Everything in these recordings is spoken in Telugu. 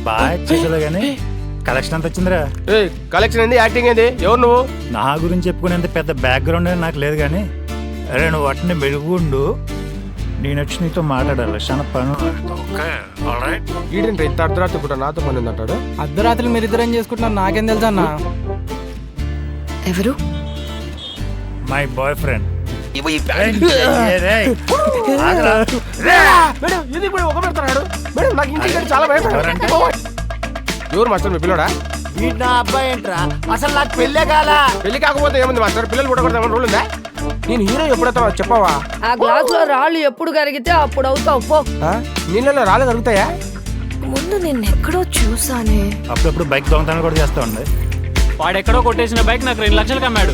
బాగా చేసేదా కానీ కలెక్షన్ అంత వచ్చిందిరా. కలెక్షన్ ఏంది, యాక్టింగ్ ఏంది, ఎవరు నువ్వు? నా గురించి చెప్పుకునేంత పెద్ద బ్యాక్గ్రౌండ్ అని నాకు లేదు కానీ అరే నువ్వు వాటిని మెరుగుండు, నేను వచ్చి నీతో మాట్లాడాలి. చాలా పని. ఈడేంటి ఇంత అర్ధరాత్రి పూట నాతో పని ఉందంటాడు? అర్ధరాత్రులు మీరిద్దరు ఏం చేసుకుంటున్నారు నాకేం తెలుసా అన్న. ఎవరు? My boy friend. చాలా భయపడ్డాడు. ఎవరు మాస్టర్ మీ పిల్లడా? వీడు నా అబ్బాయి ఏంట్రా, అసలు నాకు పెళ్ళే కాలా. పెళ్లి కాకపోతే ఏముంది మాస్టర్, పిల్లలు పుట్టకూడదు ఏమన్నా రూల్ ఉందా? నేను హీరో ఎప్పుడవుతావా చెప్పవా? ఆ గ్లాస్ లో రాళ్ళు ఎప్పుడు కరిగితే అప్పుడు అవుతావు పో. నీళ్ళలో రాళ్ళు కరుగుతాయా? ముందు నేను ఎక్కడో చూసానే. అప్పుడప్పుడు బైక్ దొంగతనం కూడా చేస్తా ఉండే. వాడెక్కడో కొట్టేసిన బైక్ నాకు 2 లక్షలకు అమ్మాడు.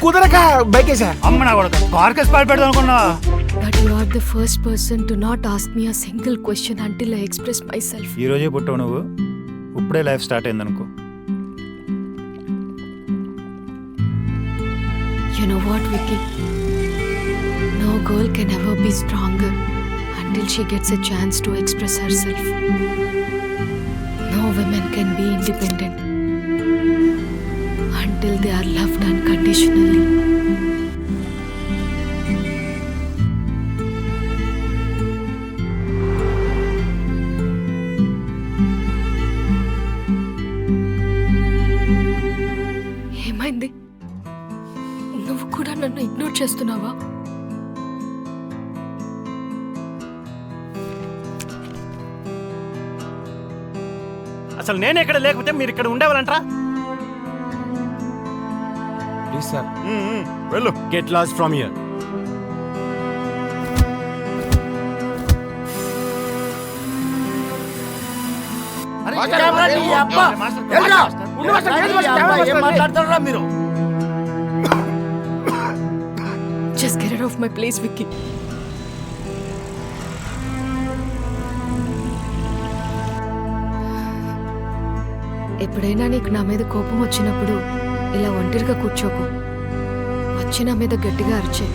కుదరక బైక్ వేసా. అమ్మ నా కొడుకు కార్ కేసు పాలు పెడదాం అనుకున్నా. But you are the first person to not ask me a single question until I express myself. ఈ రోజే పుట్టావు నువ్వు, ఇప్పుడే లైఫ్ స్టార్ట్ అయింది అనుకో. You know what, Vicky? No girl can ever be stronger until she gets a chance to express herself. No woman can be independent until they are loved unconditionally. ఏమైంది? నువ్వు కూడా నన్ను ఇగ్నోర్ చేస్తున్నావా? అసలు నేను ఇక్కడ లేకపోతే మీరు ఇక్కడ ఉండేవాళ్ళంటరా? Please sir. వెళ్ళు. Get lost from here. మీరు Just get out of my place, Vicky. ఎప్పుడైనా నీకు నా మీద కోపం వచ్చినప్పుడు ఇలా ఒంటరిగా కూర్చోకు, వచ్చి నా మీద గట్టిగా అరిచే.